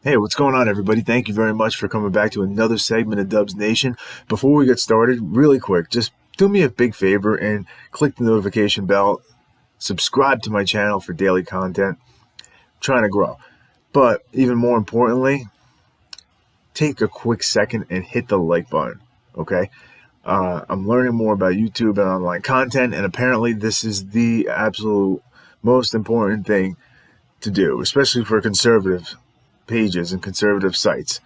Hey, what's going on, everybody? Thank you very much for coming back to another segment of Dubs Nation. Before we get started, really quick, just do me a big favor and click the notification bell. Subscribe to my channel for daily content. I'm trying to grow. But even more importantly, take a quick second and hit the like button, okay? I'm learning more about YouTube and online content, and apparently this is the absolute most important thing to do, especially for conservative pages and conservative sites,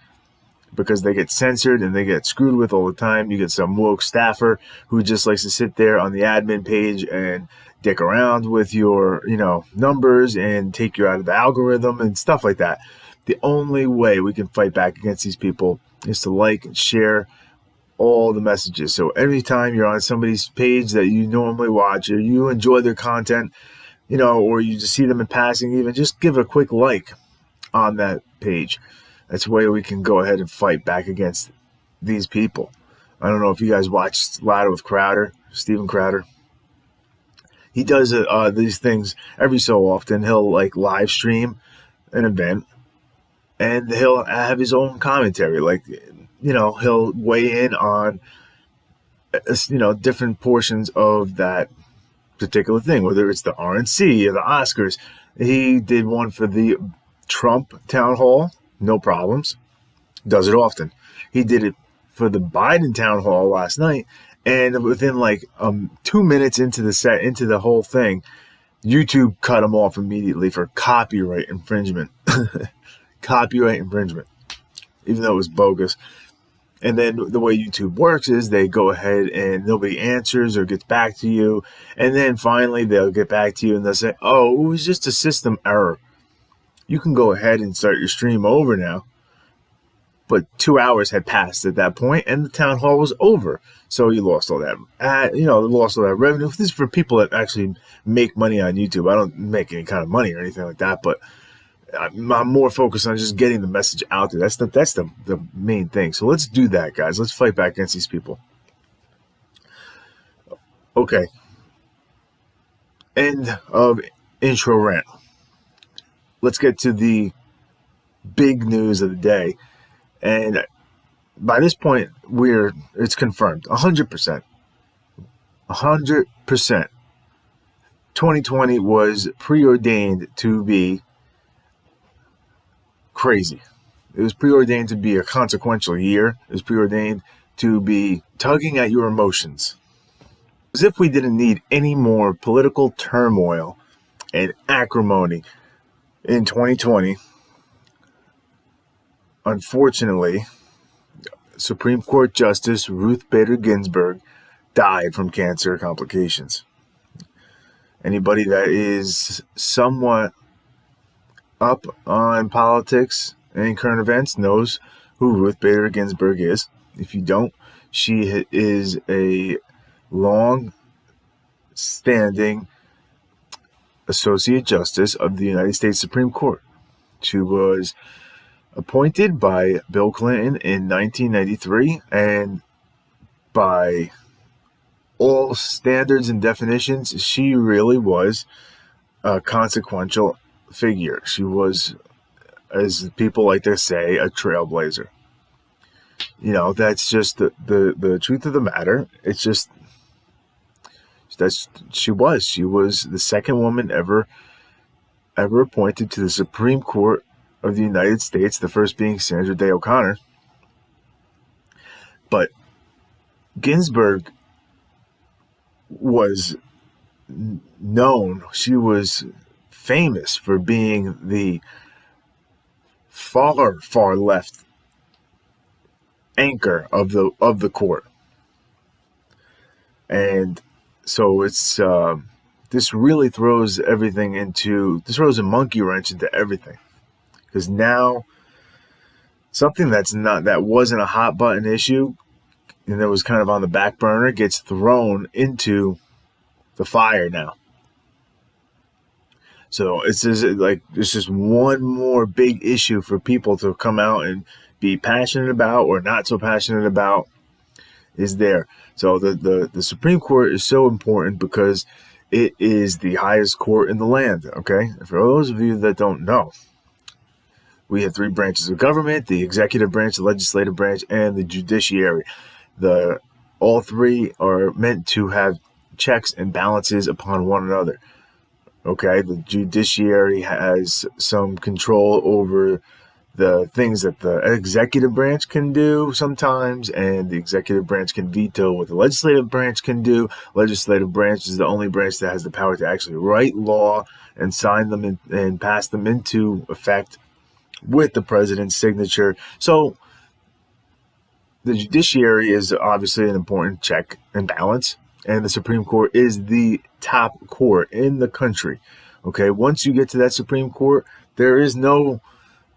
because they get censored and they get screwed with all the time. You get some woke staffer who just likes to sit there on the admin page and dick around with your, numbers and take you out of the algorithm and stuff like that. The only way we can fight back against these people is to like and share all the messages. So every time you're on somebody's page that you normally watch or you enjoy their content, or you just see them in passing, even just give a quick like on that page. That's the way we can go ahead and fight back against these people. I don't know if you guys watched Ladder with Crowder, Steven Crowder. He does these things every so often. He'll live stream an event and he'll have his own commentary. He'll weigh in on different portions of that particular thing, whether it's the RNC or the Oscars. He did one for the Trump town hall, no problems. Does it often. He did it for the Biden town hall last night, and within 2 minutes into the whole thing, YouTube cut him off immediately for copyright infringement. Copyright infringement, even though it was bogus. And then the way YouTube works is they go ahead and nobody answers or gets back to you, and then finally they'll get back to you and they'll say, "Oh, it was just a system error. You can go ahead and start your stream over now." But 2 hours had passed at that point, and the town hall was over. So you lost all that, lost all that revenue. This is for people that actually make money on YouTube. I don't make any kind of money or anything like that, but I'm more focused on just getting the message out there. That's the main thing. So let's do that, guys. Let's fight back against these people. Okay. End of intro rant. Let's get to the big news of the day. And by this point, it's confirmed. 100%. 100%. 2020 was preordained to be crazy. It was preordained to be a consequential year. It was preordained to be tugging at your emotions. As if we didn't need any more political turmoil and acrimony in 2020, unfortunately, Supreme Court Justice Ruth Bader Ginsburg died from cancer complications. Anybody that is somewhat up on politics and current events knows who Ruth Bader Ginsburg is. If you don't, she is a long-standing Associate Justice of the United States Supreme Court. She was appointed by Bill Clinton in 1993, and by all standards and definitions, she really was a consequential figure. She was, as people like to say, a trailblazer. That's just the truth of the matter. It's just she was the second woman ever appointed to the Supreme Court of the United States, the first being Sandra Day O'Connor. But Ginsburg was known, she was famous for being the far left anchor of the court. And so it's this really throws a monkey wrench into everything, because now something that wasn't a hot button issue and that was kind of on the back burner gets thrown into the fire now. So it's just one more big issue for people to come out and be passionate about or not so passionate about is there. So the Supreme Court is so important because it is the highest court in the land, okay? For those of you that don't know, we have three branches of government: the executive branch, the legislative branch, and the judiciary. All three are meant to have checks and balances upon one another. Okay, the judiciary has some control over the things that the executive branch can do sometimes, and the executive branch can veto what the legislative branch can do. Legislative branch is the only branch that has the power to actually write law and sign them and pass them into effect with the president's signature. So the judiciary is obviously an important check and balance, and the Supreme Court is the top court in the country. Okay, once you get to that Supreme Court, there is no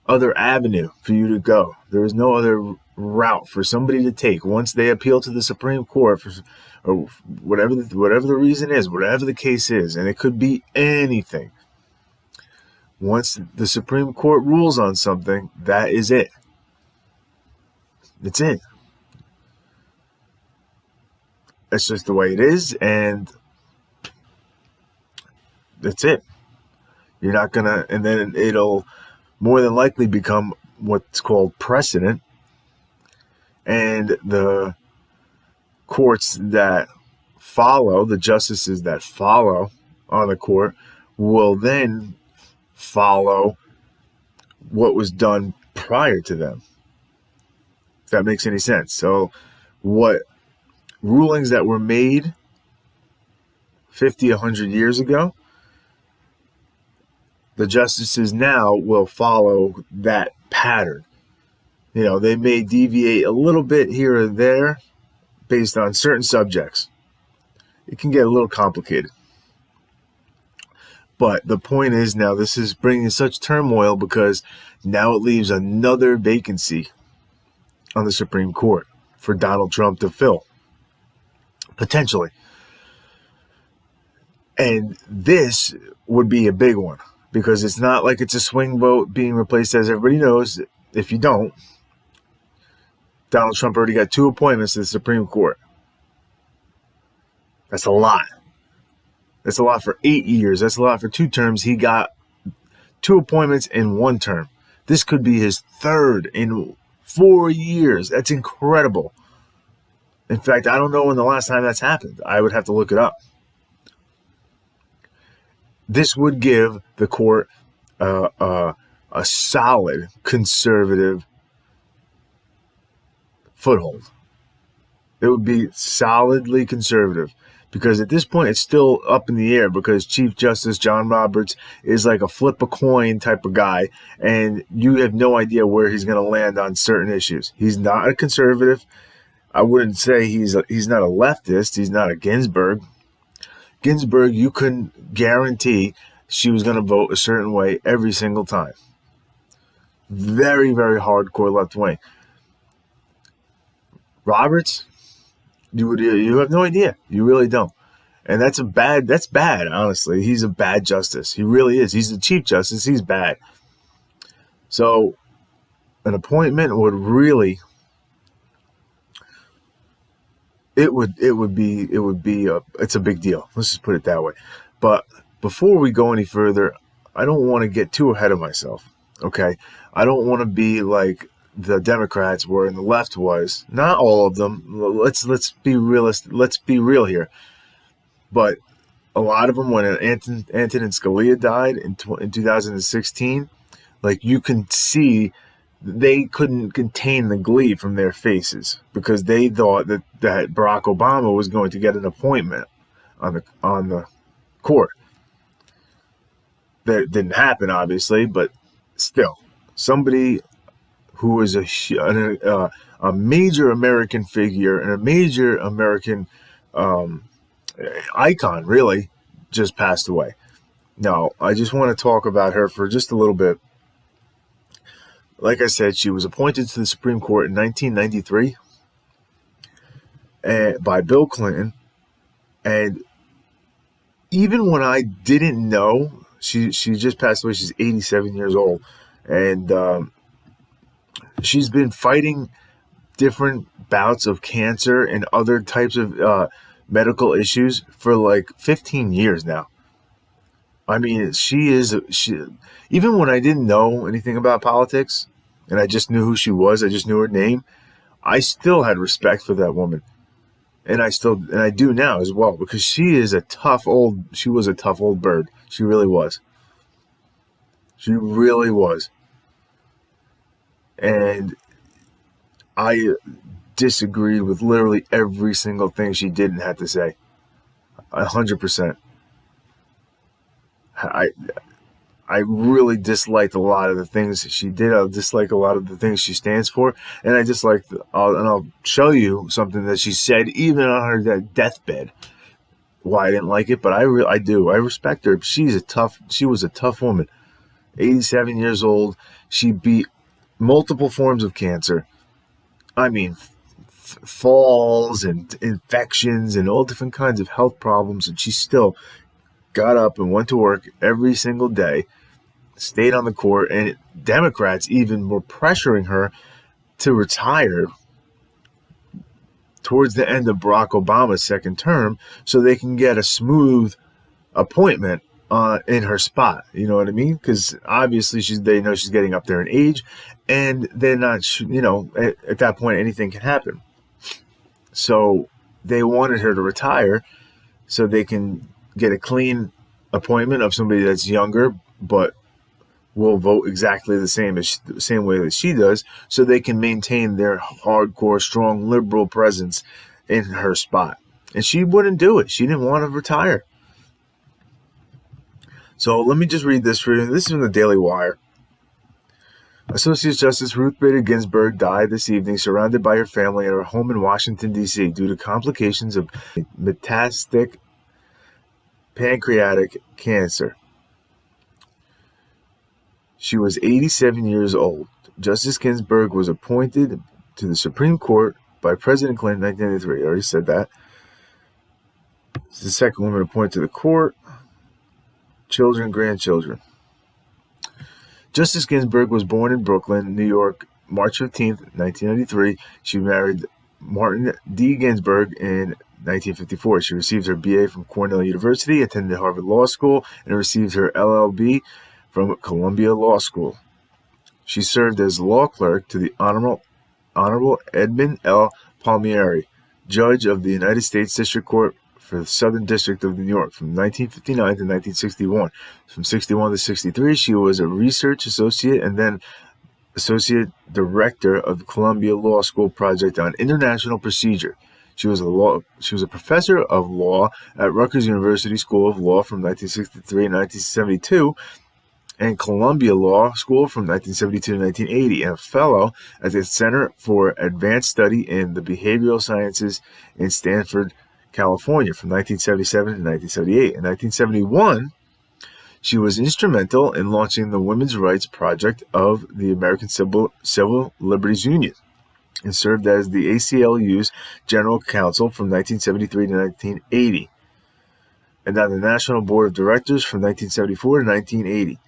other avenue for you to go. There is no other route for somebody to take. Once they appeal to the Supreme Court or whatever the reason is, whatever the case is, and it could be anything. Once the Supreme Court rules on something, that is it. That's it. That's just the way it is, and that's it. You're not gonna, and then it'll more than likely become what's called precedent, and the courts that follow, the justices that follow on the court, will then follow what was done prior to them. If that makes any sense. So what rulings that were made 50, 100 years ago, the justices now will follow that pattern. They may deviate a little bit here or there based on certain subjects. It can get a little complicated. But the point is, now this is bringing such turmoil because now it leaves another vacancy on the Supreme Court for Donald Trump to fill, potentially. And this would be a big one, because it's not like it's a swing vote being replaced. As everybody knows, if you don't, Donald Trump already got 2 appointments to the Supreme Court. That's a lot. That's a lot for 8 years. That's a lot for 2 terms. He got 2 appointments in 1 term. This could be his 3rd in 4 years. That's incredible. In fact, I don't know when the last time that's happened. I would have to look it up. This would give the court a solid conservative foothold. It would be solidly conservative, because at this point it's still up in the air, because Chief Justice John Roberts is like a flip a coin type of guy, and you have no idea where he's going to land on certain issues. He's not a conservative. I wouldn't say he's not a leftist. He's not a Ginsburg. Ginsburg, you couldn't guarantee she was going to vote a certain way every single time. Very, very hardcore left wing. Roberts, you have no idea. You really don't. And that's bad, honestly. He's a bad justice. He really is. He's the Chief Justice. He's bad. So an appointment would really, it's a big deal. Let's just put it that way. But before we go any further, I don't want to get too ahead of myself. Okay? I don't want to be like the Democrats were and the left was. Not all of them. Let's be realistic. Let's be real here. But a lot of them, when Antonin Scalia died in 2016, like, you can see they couldn't contain the glee from their faces, because they thought that Barack Obama was going to get an appointment on the court. That didn't happen, obviously, but still, somebody who is a major American figure and a major American icon, really, just passed away. Now, I just want to talk about her for just a little bit. Like I said, she was appointed to the Supreme Court in 1993 by Bill Clinton. And even when I didn't know, she just passed away. She's 87 years old. And she's been fighting different bouts of cancer and other types of medical issues for like 15 years now. I mean, she. Even when I didn't know anything about politics, and I just knew who she was, I just knew her name. I still had respect for that woman, and I do now as well, because she was a tough old bird. She really was. She really was. And I disagreed with literally every single thing she did and had to say. 100%. I I really disliked a lot of the things that she did. I dislike a lot of the things she stands for, and I dislike. And I'll show you something that she said even on her deathbed. Why I didn't like it, but I do. I respect her. She was a tough woman. 87 years old. She beat multiple forms of cancer. I mean, falls and infections and all different kinds of health problems, and she still got up and went to work every single day, stayed on the court, and Democrats even were pressuring her to retire towards the end of Barack Obama's second term so they can get a smooth appointment in her spot. You know what I mean? Because obviously they know she's getting up there in age, and they're not. At that point anything can happen. So they wanted her to retire so they can get a clean appointment of somebody that's younger but will vote exactly the same way that she does, so they can maintain their hardcore, strong liberal presence in her spot. And she wouldn't do it. She didn't want to retire. So let me just read this for you. This is from the Daily Wire. Associate Justice Ruth Bader Ginsburg died this evening surrounded by her family at her home in Washington, D.C. due to complications of metastatic pancreatic cancer. She was 87 years old. Justice Ginsburg was appointed to the Supreme Court by President Clinton in 1993. I already said that. She's the second woman appointed to the court. Children, grandchildren. Justice Ginsburg was born in Brooklyn, New York, March 15, 1993. She married Martin D. Ginsburg in 1954. She received her BA from Cornell University, attended Harvard Law School, and received her LLB from Columbia Law School. She served as law clerk to the Honorable Edmund L. Palmieri, Judge of the United States District Court for the Southern District of New York from 1959 to 1961. From 61 to 63, she was a research associate and then associate director of the Columbia Law School Project on International Procedure. She was a professor of law at Rutgers University School of Law from 1963 and 1972, and Columbia Law School from 1972 to 1980, and a fellow at the Center for Advanced Study in the Behavioral Sciences in Stanford, California from 1977 to 1978. In 1971, she was instrumental in launching the Women's Rights Project of the American Civil Liberties Union and served as the ACLU's General Counsel from 1973 to 1980, and on the National Board of Directors from 1974 to 1980.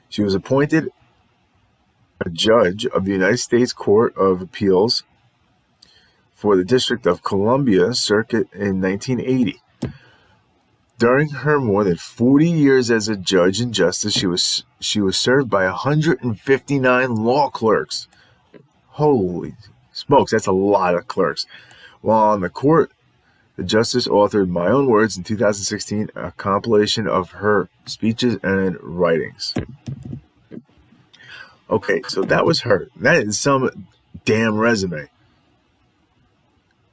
She was appointed a judge of the United States Court of Appeals for the District of Columbia Circuit in 1980. During her more than 40 years as a judge and justice, she was served by 159 law clerks. Holy smokes, that's a lot of clerks. While on the court, the justice authored My Own Words in 2016, a compilation of her speeches and writings. Okay, so that was her. That is some damn resume.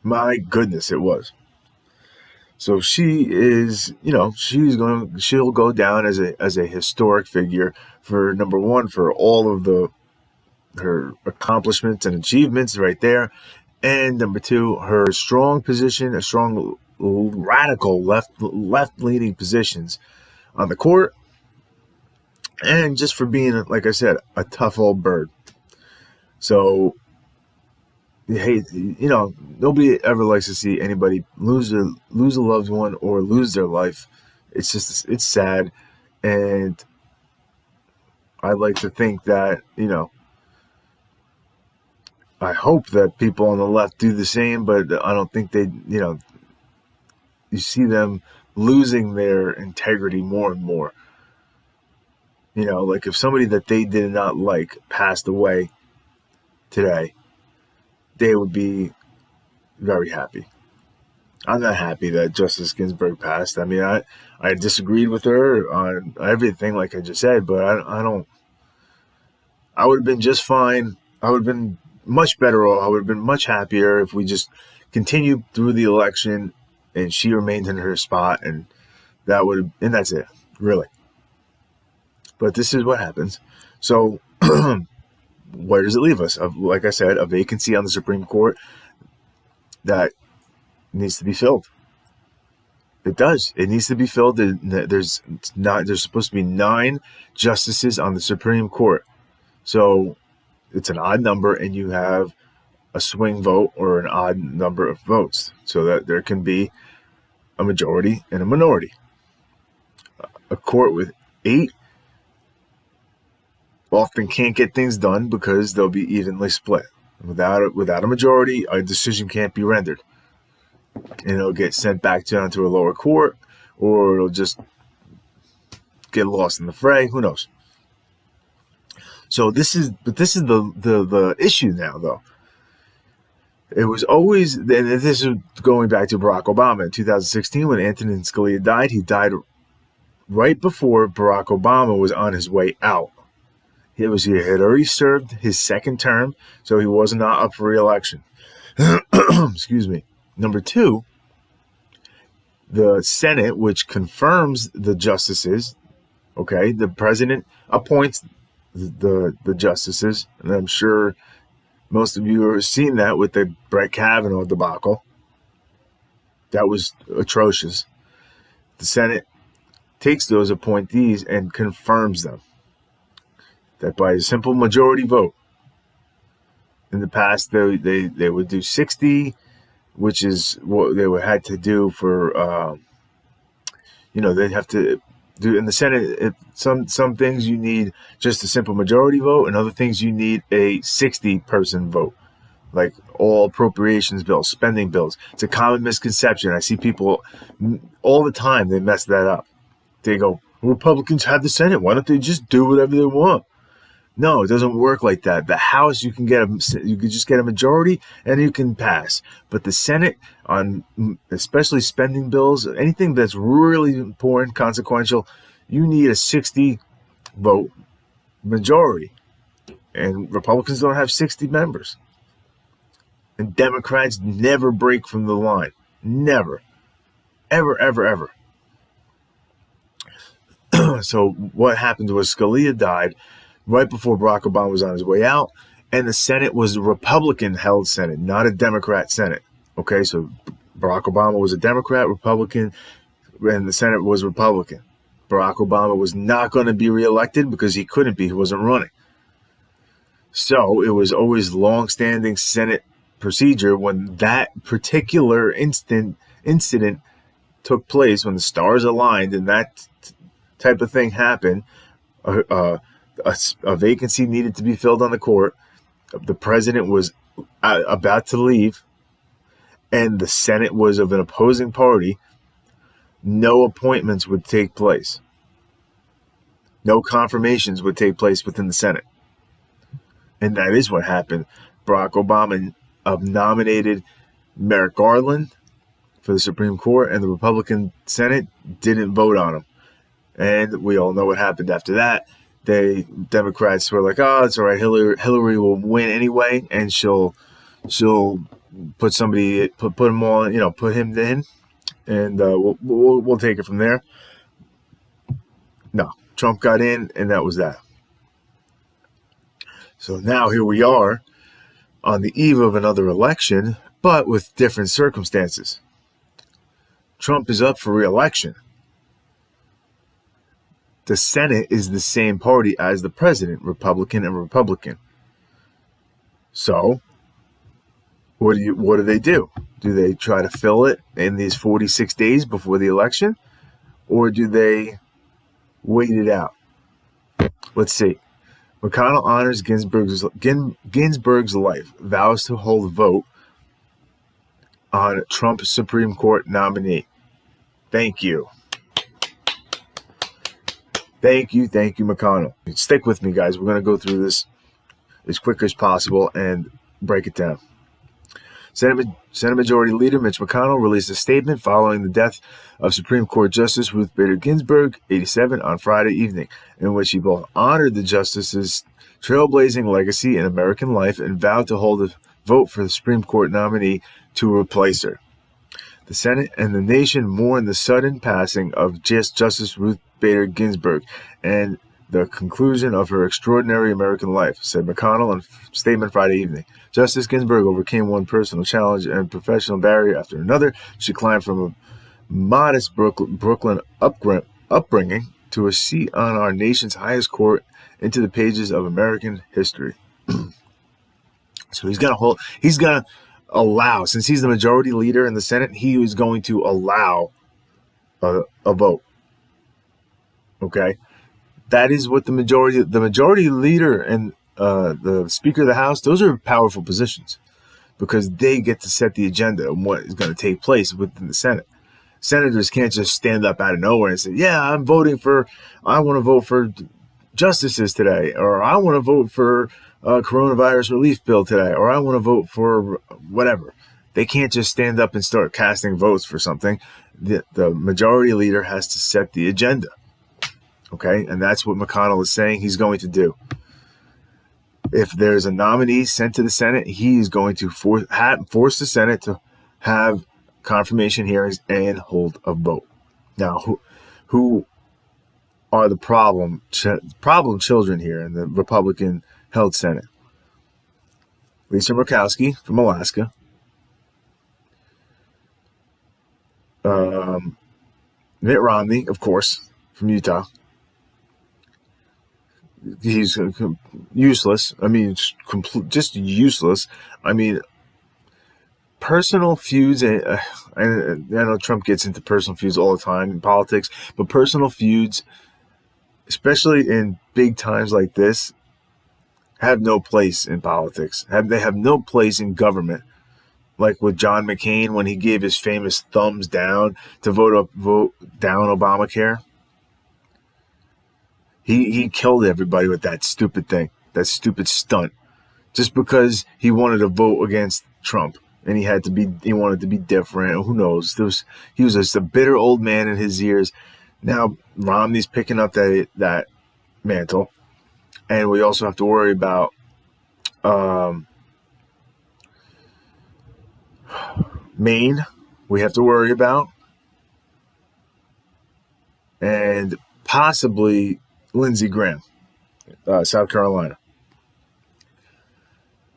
My goodness, it was. So she is, she'll go down as a historic figure for, number one, for all of her accomplishments and achievements right there, and number two, her strong position, a strong radical left-leaning positions on the court, and just for being, like I said, a tough old bird. So, nobody ever likes to see anybody lose a loved one or lose their life. It's sad, and I like to think that, I hope that people on the left do the same, but I don't think you see them losing their integrity more and more. You know, like if somebody that they did not like passed away today, they would be very happy. I'm not happy that Justice Ginsburg passed. I mean, I disagreed with her on everything, like I just said, but I don't. I would have been just fine. I would have been much better off. I would have been much happier if we just continued through the election and she remained in her spot, and and that's it, really. But this is what happens. So, where does it leave us? Like I said, a vacancy on the Supreme Court that needs to be filled. It does. It needs to be filled. There's supposed to be 9 justices on the Supreme Court. So it's an odd number, and you have a swing vote or an odd number of votes, so that there can be a majority and a minority. A court with 8 often can't get things done because they'll be evenly split. Without a majority, a decision can't be rendered, and it'll get sent back down to a lower court, or it'll just get lost in the fray. Who knows? So this is the issue now, though. It was always, and this is going back to Barack Obama in 2016 when Antonin Scalia died. He died right before Barack Obama was on his way out. He had already served his second term, so he was not up for re-election. Excuse me. Number 2, the Senate, which confirms the justices, okay, the president appoints the justices, and I'm sure most of you have seen that with the Brett Kavanaugh debacle. That was atrocious. The Senate takes those appointees and confirms them. That by a simple majority vote. In the past, they would do 60, which is what they had to do for, they'd have to do in the Senate. Some things you need just a simple majority vote, and other things you need a 60-person vote, like all appropriations bills, spending bills. It's a common misconception. I see people all the time, they mess that up. They go, Republicans have the Senate. Why don't they just do whatever they want? No, it doesn't work like that. The House, you can just get a majority and you can pass. But the Senate, on especially spending bills, anything that's really important, consequential, you need a 60 vote majority. And Republicans don't have 60 members. And Democrats never break from the line. Never. Ever, ever, ever. So what happened was Scalia died right before Barack Obama was on his way out, and the Senate was a Republican-held Senate, not a Democrat Senate. Okay, so Barack Obama was a Democrat, Republican, and the Senate was Republican. Barack Obama was not going to be reelected because he couldn't be. He wasn't running. So it was always long-standing Senate procedure when that particular incident took place, when the stars aligned and that type of thing happened, a vacancy needed to be filled on the court. The president was about to leave, and the Senate was of an opposing party. No appointments would take place. No confirmations would take place within the Senate. And that is what happened. Barack Obama nominated Merrick Garland for the Supreme Court, and the Republican Senate didn't vote on him. And we all know what happened after that. Democrats were like, "Oh, it's all right. Hillary will win anyway, and she'll put him on, put him in, and we'll take it from there." No, Trump got in, and that was that. So now here we are on the eve of another election, but with different circumstances. Trump is up for re-election. The Senate is the same party as the president, Republican and Republican. So, what do they do? Do they try to fill it in these 46 days before the election? Or do they wait it out? Let's see. McConnell honors Ginsburg's life, vows to hold a vote on Trump's Supreme Court nominee. Thank you. Thank you, McConnell. Stick with me, guys. We're going to go through this as quick as possible and break it down. Senate Majority Leader Mitch McConnell released a statement following the death of Supreme Court Justice Ruth Bader Ginsburg, 87, on Friday evening, in which he both honored the justice's trailblazing legacy in American life and vowed to hold a vote for the Supreme Court nominee to replace her. The Senate and the nation mourn the sudden passing of Justice Ruth Bader Ginsburg and the conclusion of her extraordinary American life, said McConnell in a statement Friday evening. Justice Ginsburg overcame one personal challenge and professional barrier after another. She climbed from a modest Brooklyn upbringing to a seat on our nation's highest court into the pages of American history. So he's gonna allow, since he's the majority leader in the Senate, he is going to allow a vote. Okay, that is what the majority leader and the Speaker of the House, those are powerful positions because they get to set the agenda and what is going to take place within the Senate. Senators can't just stand up out of nowhere and say, yeah, I want to vote for justices today, or I want to vote for a coronavirus relief bill today, or I want to vote for whatever. They can't just stand up and start casting votes for something. The majority leader has to set the agenda. Okay, and that's what McConnell is saying he's going to do. If there's a nominee sent to the Senate, he's going to force the Senate to have confirmation hearings and hold a vote. Now, who are the problem children here in the Republican-held Senate? Lisa Murkowski from Alaska, Mitt Romney, of course, from Utah. He's useless. I mean, just useless. I mean, personal feuds. I know Trump gets into personal feuds all the time in politics, but personal feuds, especially in big times like this, have no place in politics. They have no place in government. Like with John McCain when he gave his famous thumbs down to vote down Obamacare. He killed everybody with that stupid thing, that stupid stunt, just because he wanted to vote against Trump and he wanted to be different. Who knows? He was just a bitter old man in his years. Now Romney's picking up that mantle, and we also have to worry about Maine. We have to worry about, and possibly Lindsey Graham, South Carolina.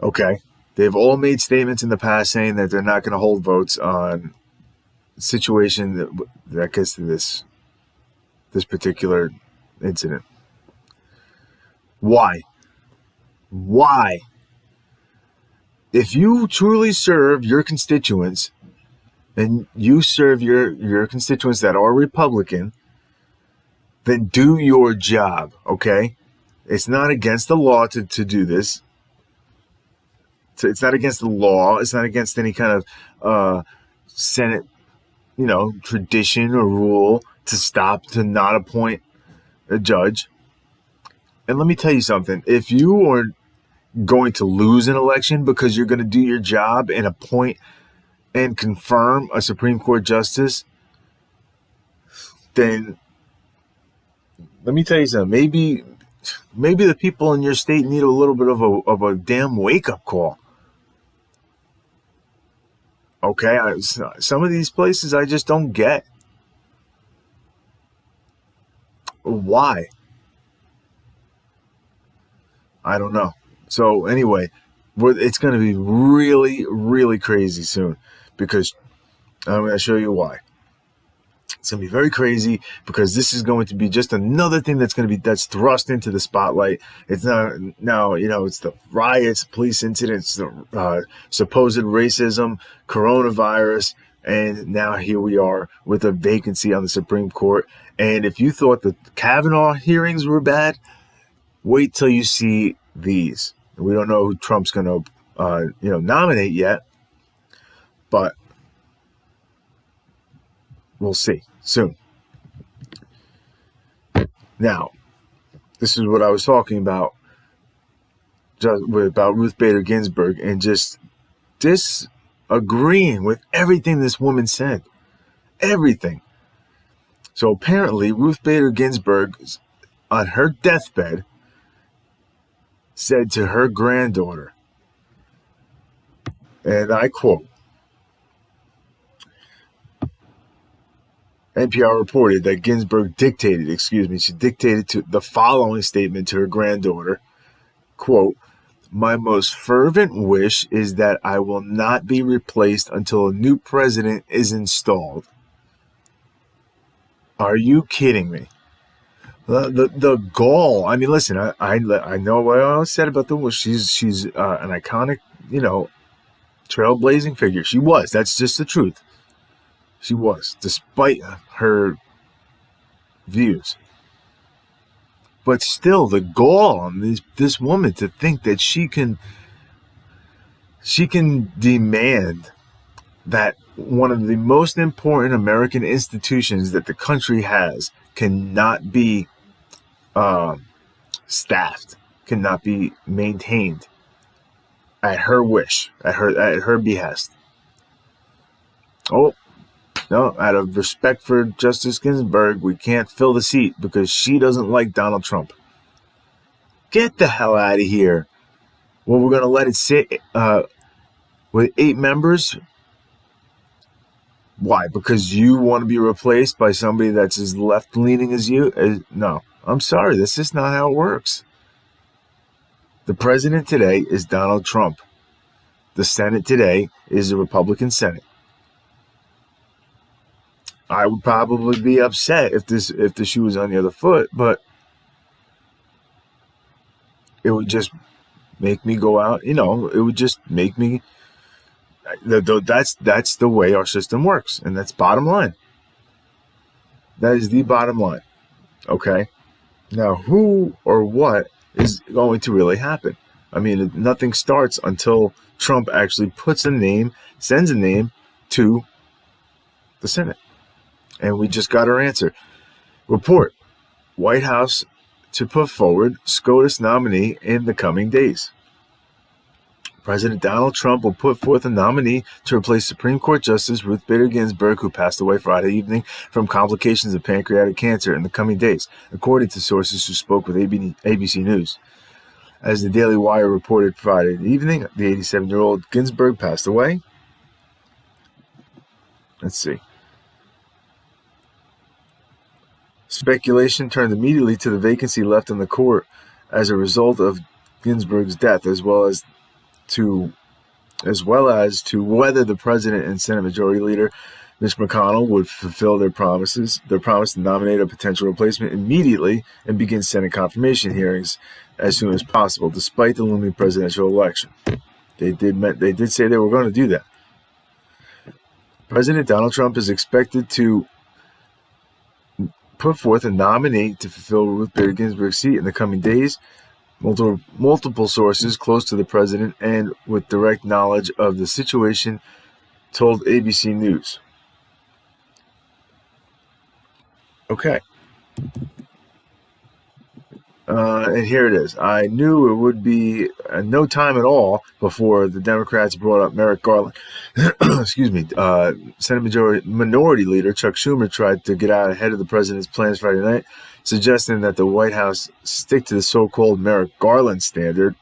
Okay. They've all made statements in the past saying that they're not going to hold votes on a situation that gets to this particular incident. Why? If you truly serve your constituents and you serve your constituents that are Republican, then do your job, okay? It's not against the law to do this. It's not against the law. It's not against any kind of Senate, tradition or rule to not appoint a judge. And let me tell you something. If you are going to lose an election because you're going to do your job and appoint and confirm a Supreme Court justice, then let me tell you something. Maybe the people in your state need a little bit of a damn wake-up call. Okay, some of these places I just don't get. Why? I don't know. So anyway, it's going to be really, really crazy soon because I'm going to show you why. It's going to be very crazy because this is going to be just another thing that's thrust into the spotlight. It's not now, it's the riots, police incidents, the supposed racism, coronavirus, and now here we are with a vacancy on the Supreme Court. And if you thought the Kavanaugh hearings were bad, wait till you see these. We don't know who Trump's going to, nominate yet, but we'll see. soon. Now, this is what I was talking about Ruth Bader Ginsburg and just disagreeing with everything this woman said. Everything. So apparently, Ruth Bader Ginsburg, on her deathbed, said to her granddaughter, and I quote, NPR reported that Ginsburg dictated to the following statement to her granddaughter, quote, "My most fervent wish is that I will not be replaced until a new president is installed." Are you kidding me? The gall. I mean, listen. I know what I said about the. She's an iconic, trailblazing figure. She was. That's just the truth. She was, despite her views. But still, the gall on this woman to think that she can demand that one of the most important American institutions that the country has cannot be staffed, cannot be maintained at her wish, at her behest. Oh, no, out of respect for Justice Ginsburg, we can't fill the seat because she doesn't like Donald Trump. Get the hell out of here. Well, we're going to let it sit with 8 members? Why? Because you want to be replaced by somebody that's as left-leaning as you? No, I'm sorry. This is not how it works. The president today is Donald Trump. The Senate today is a Republican Senate. I would probably be upset if the shoe was on the other foot, but it would just make me go out. It would just make me. That's the way our system works, and that's bottom line. That is the bottom line. Okay? Now, who or what is going to really happen? I mean, nothing starts until Trump actually sends a name to the Senate. And we just got our answer. Report: White House to put forward SCOTUS nominee in the coming days. President Donald Trump will put forth a nominee to replace Supreme Court Justice Ruth Bader Ginsburg, who passed away Friday evening from complications of pancreatic cancer, in the coming days, according to sources who spoke with ABC News. As the Daily Wire reported Friday evening, the 87-year-old Ginsburg passed away. Let's see. Speculation turned immediately to the vacancy left in the court as a result of Ginsburg's death, as well as to whether the president and Senate Majority Leader Mitch McConnell would fulfill their promise to nominate a potential replacement immediately and begin Senate confirmation hearings as soon as possible, despite the looming presidential election. They did say they were going to do that. President Donald Trump is expected to put forth a nominee to fulfill Ruth Bader Ginsburg's seat in the coming days. Multiple sources close to the president and with direct knowledge of the situation told ABC News. Okay. And here it is. I knew it would be no time at all before the Democrats brought up Merrick Garland. Excuse me. Senate Minority Leader Chuck Schumer tried to get out ahead of the president's plans Friday night, suggesting that the White House stick to the so-called Merrick Garland standard.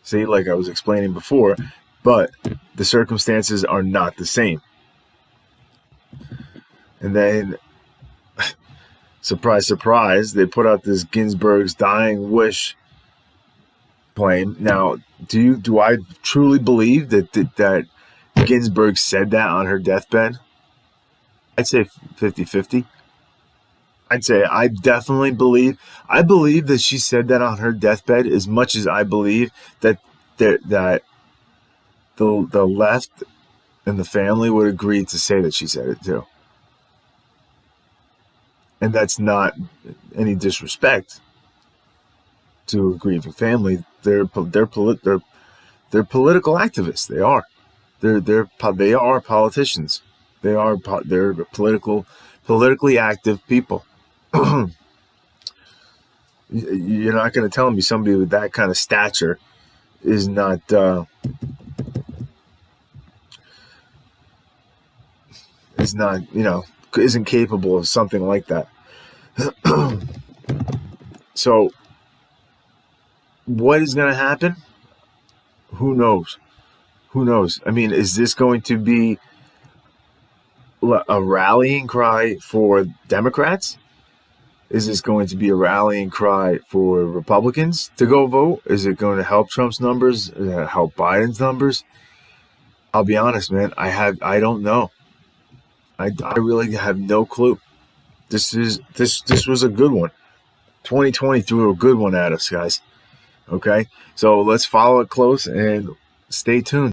See, like I was explaining before, but the circumstances are not the same. And then, surprise, surprise, they put out this Ginsburg's dying wish claim. Now, do I truly believe that Ginsburg said that on her deathbed? I'd say 50-50. I'd say I believe that she said that on her deathbed as much as I believe that the left and the family would agree to say that she said it too. And that's not any disrespect to a grieving family. They're political activists. They are. They are politicians. They're politically active people. You're not going to tell me somebody with that kind of stature is not isn't capable of something like that. So what is going to happen? Who knows? Who knows? I mean, is this going to be a rallying cry for Democrats? Is this going to be a rallying cry for Republicans to go vote? Is it going to help Trump's numbers? Is it help Biden's numbers? I'll be honest, man. I don't know. I really have no clue. This was a good one. 2020 threw a good one at us, guys. Okay, so let's follow it close and stay tuned.